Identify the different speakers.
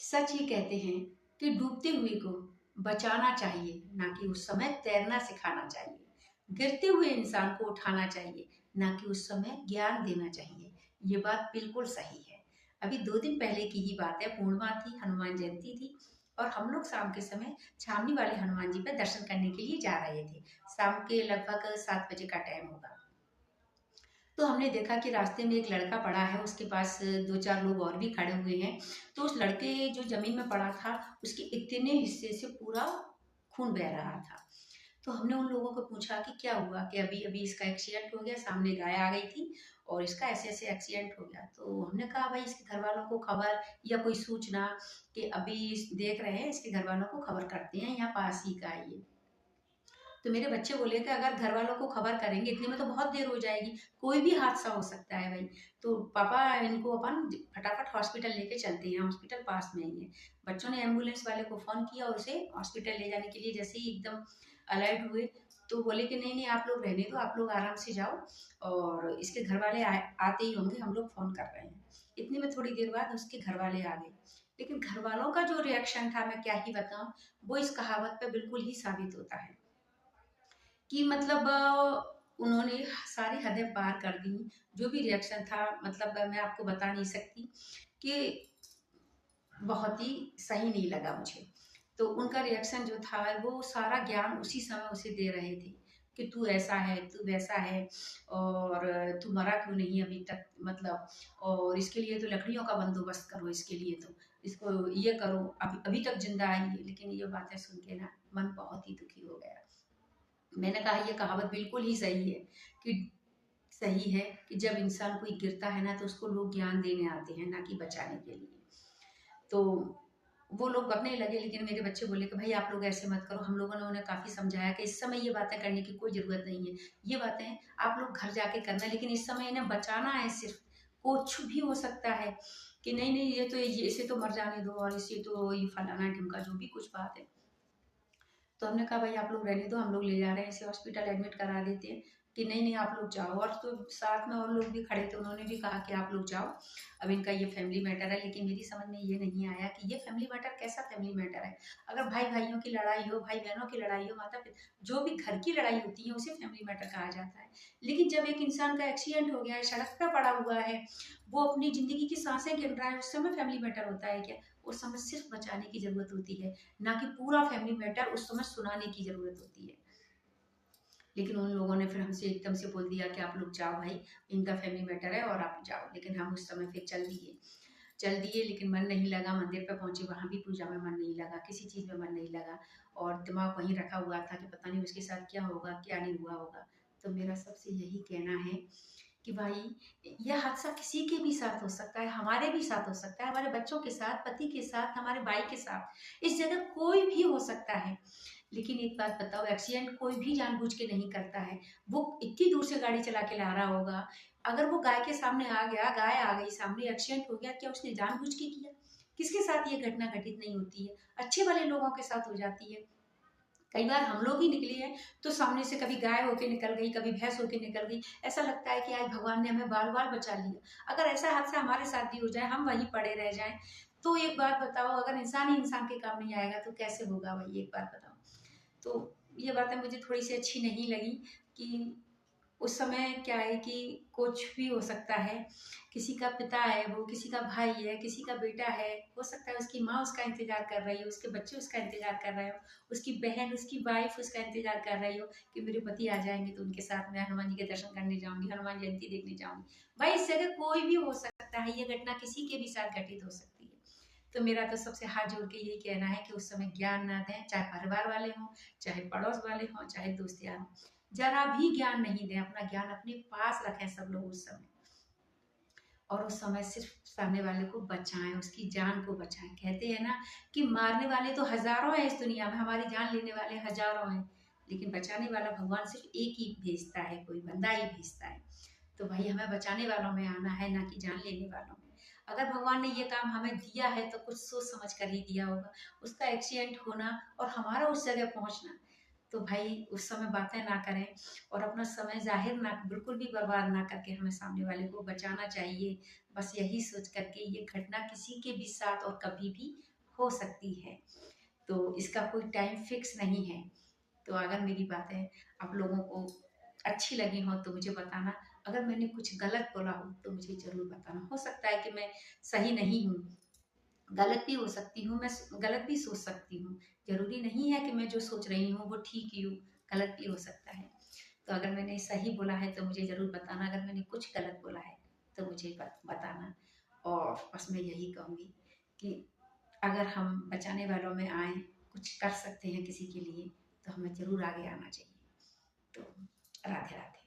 Speaker 1: सच ये कहते हैं कि डूबते हुए को बचाना चाहिए, ना कि उस समय तैरना सिखाना चाहिए। गिरते हुए इंसान को उठाना चाहिए, ना कि उस समय ज्ञान देना चाहिए। ये बात बिल्कुल सही है। अभी 2 दिन पहले की ही बात है, पूर्णिमा थी, हनुमान जयंती थी और हम लोग शाम के समय छावनी वाले हनुमान जी पे दर्शन करने के लिए जा रहे थे। शाम के लगभग 7 बजे का टाइम होगा। तो हमने देखा कि रास्ते में एक लड़का पड़ा है, उसके पास 2-4 लोग और भी खड़े हुए हैं। तो उस लड़के जो ज़मीन में पड़ा था, उसके इतने हिस्से से पूरा खून बह रहा था। तो हमने उन लोगों को पूछा कि क्या हुआ? कि अभी-अभी इसका एक्सीडेंट हो गया, सामने गाय आ गई थी और इसका ऐसे-ऐसे एक्सीडेंट हो गया। तो हमने कहा भाई इसके घरवालों को खबर या कोई सूचना कि अभी देख रहे हैं, इसके घरवालों को खबर करते हैं, यहाँ पास ही का है ये। तो मेरे बच्चे बोले कि अगर घर वालों को खबर करेंगे इतने में तो बहुत देर हो जाएगी, कोई भी हादसा हो सकता है भाई। तो पापा इनको अपन फटाफट हॉस्पिटल लेके चलते हैं, हॉस्पिटल पास में ही है। बच्चों ने एम्बुलेंस वाले को फ़ोन किया और उसे हॉस्पिटल ले जाने के लिए जैसे ही एकदम अलर्ट हुए, तो बोले कि नहीं, नहीं आप लोग रहने दो, आप लोग आराम से जाओ और इसके घर वाले आते ही होंगे, हम लोग फ़ोन कर रहे हैं। इतने में थोड़ी देर बाद उसके घर वाले आ गए। लेकिन घर वालों का जो रिएक्शन था मैं क्या ही बताऊँ, वो इस कहावत पे बिल्कुल ही साबित होता है। कि मतलब उन्होंने सारी हदें पार कर दी। जो भी रिएक्शन था मतलब मैं आपको बता नहीं सकती कि बहुत ही सही नहीं लगा मुझे। तो उनका रिएक्शन जो था वो सारा ज्ञान उसी समय उसे दे रहे थे कि तू ऐसा है, तू वैसा है और तू मरा क्यों नहीं अभी तक मतलब और इसके लिए तो लकड़ियों का बंदोबस्त करो इसके लिए तो, इसको ये करो, अभी अभी तक ज़िंदा आई है। लेकिन ये बातें सुन के ना मन बहुत ही दुखी हो गया। मैंने कहा ये कहावत बिल्कुल ही सही है कि सही है कि जब इंसान कोई गिरता है ना तो उसको लोग ज्ञान देने आते हैं, ना कि बचाने के लिए। तो वो लोग करने लगे लेकिन मेरे बच्चे बोले कि भाई आप लोग ऐसे मत करो। हम लोगों ने उन्हें काफ़ी समझाया कि इस समय ये बातें करने की कोई ज़रूरत नहीं है। ये बातें आप लोग घर जाके करना, लेकिन इस समय इन्हें बचाना है सिर्फ़। कुछ भी हो सकता है कि नहीं, नहीं ये तो ये इसे तो मर जाने दो और इसे तो ये फलाना-ढिमका जो भी कुछ बात है। तो हमने कहा भाई आप लोग रहने दो, हम लोग ले जा रहे हैं, इसे हॉस्पिटल एडमिट करा देते हैं। कि नहीं नहीं आप लोग जाओ। और तो साथ में और लोग भी खड़े थे, उन्होंने भी कहा कि आप लोग जाओ, अब इनका ये फैमिली मैटर है। लेकिन मेरी समझ में ये नहीं आया कि ये फैमिली मैटर कैसा फैमिली मैटर है। अगर भाई भाइयों की लड़ाई हो, भाई बहनों की लड़ाई हो, माता पिता जो भी घर की लड़ाई होती है उसे फैमिली मैटर कहा जाता है। लेकिन जब एक इंसान का एक्सीडेंट हो गया है, सड़क पर पड़ा हुआ है, वो अपनी जिंदगी की सांसें गिन रहा है, उस समय फैमिली मैटर होता है क्या? उस समय सिर्फ बचाने की जरूरत होती है, ना कि पूरा फैमिली मैटर उस समय सुनाने की ज़रूरत होती है। लेकिन उन लोगों ने फिर हमसे एकदम से बोल दिया कि आप लोग जाओ भाई, इनका फैमिली मैटर है और आप जाओ। लेकिन हम उस समय फिर चल दिए लेकिन मन नहीं लगा। मंदिर पे पहुँचे, वहाँ भी पूजा में मन नहीं लगा, किसी चीज़ में मन नहीं लगा और दिमाग वहीं रखा हुआ था कि पता नहीं उसके साथ क्या होगा, क्या नहीं हुआ होगा। तो मेरा सबसे यही कहना है कि भाई यह हादसा किसी के भी साथ हो सकता है, हमारे भी साथ हो सकता है, हमारे बच्चों के साथ, पति के साथ, हमारे भाई के साथ, इस जगह कोई भी हो सकता है। लेकिन एक बात बताओ, एक्सीडेंट कोई भी जानबूझ के नहीं करता है। वो इतनी दूर से गाड़ी चला के ला रहा होगा, अगर वो गाय के सामने आ गया, गाय आ गई सामने, एक्सीडेंट हो गया, क्या उसने जानबूझ के किया? किसके साथ ये घटना घटित नहीं होती है? अच्छे वाले लोगों के साथ हो जाती है। कई बार हम लोग ही निकले हैं तो सामने से कभी गाय होके निकल गई, कभी भैंस होके निकल गई। ऐसा लगता है कि आज भगवान ने हमें बाल-बाल बचा लिया। अगर ऐसा हादसा हमारे साथ भी हो जाए, हम वहीं पड़े रह जाएँ, तो एक बात बताओ, अगर इंसान ही इंसान के काम नहीं आएगा तो कैसे होगा भाई, एक बात बताओ? तो ये बातें मुझे थोड़ी-सी अच्छी नहीं लगी कि उस समय क्या है कि कुछ भी हो सकता है। किसी का पिता है वो, किसी का भाई है, किसी का बेटा है, हो सकता है उसकी माँ उसका इंतज़ार कर रही हो, उसके बच्चे उसका इंतज़ार कर रहे हो, उसकी बहन, उसकी वाइफ़ उसका इंतज़ार कर रही हो कि मेरे पति आ जाएँगे तो उनके साथ मैं हनुमान जी के दर्शन करने जाऊँगी, हनुमान जयंती देखने जाऊँगी। भाई इस जगह कोई भी हो सकता है, ये घटना किसी के भी साथ घटित हो सकती है। तो मेरा तो सबसे हाथ जोड़ के यही कहना है कि उस समय ज्ञान ना दें, चाहे परिवार वाले हों, चाहे पड़ोस वाले हों, चाहे दोस्त यार हों। ज़रा भी ज्ञान नहीं दें, अपना ज्ञान अपने पास रखें सब लोग उस समय। और उस समय सिर्फ़ सामने वाले को बचाएँ, उसकी जान को बचाएँ। कहते हैं ना कि मारने वाले तो हज़ारों हैं इस दुनिया में, हमारी जान लेने वाले हज़ारों हैं, लेकिन बचाने वाला भगवान सिर्फ़ एक ही भेजता है, कोई बंदा ही भेजता है। तो भाई हमें बचाने वालों में आना है, ना कि जान लेने वालों में। अगर भगवान ने ये काम हमें दिया है तो कुछ सोच समझ कर ही दिया होगा। उसका एक्सीडेंट होना और हमारा उस जगह पहुँचना, तो भाई उस समय बातें ना करें और अपना समय जाहिर ना, बिल्कुल भी बर्बाद ना करके हमें सामने वाले को बचाना चाहिए। बस यही सोच करके, ये घटना किसी के भी साथ और कभी भी हो सकती है, तो इसका कोई टाइम फिक्स नहीं है। तो अगर मेरी बातें आप लोगों को अच्छी लगी हो तो मुझे बताना। अगर मैंने कुछ गलत बोला हो तो मुझे ज़रूर बताना। हो सकता है कि मैं सही नहीं हूँ, गलत भी हो सकती हूँ, मैं गलत भी सोच सकती हूँ। ज़रूरी नहीं है कि मैं जो सोच रही हूँ वो ठीक ही हो, गलत भी हो सकता है। तो अगर मैंने सही बोला है तो मुझे ज़रूर बताना, अगर मैंने कुछ गलत बोला है तो मुझे बताना। और बस मैं यही कहूँगी कि अगर हम बचाने वालों में आए, कुछ कर सकते हैं किसी के लिए, तो हमें ज़रूर आगे आना चाहिए। तो राधे राधे।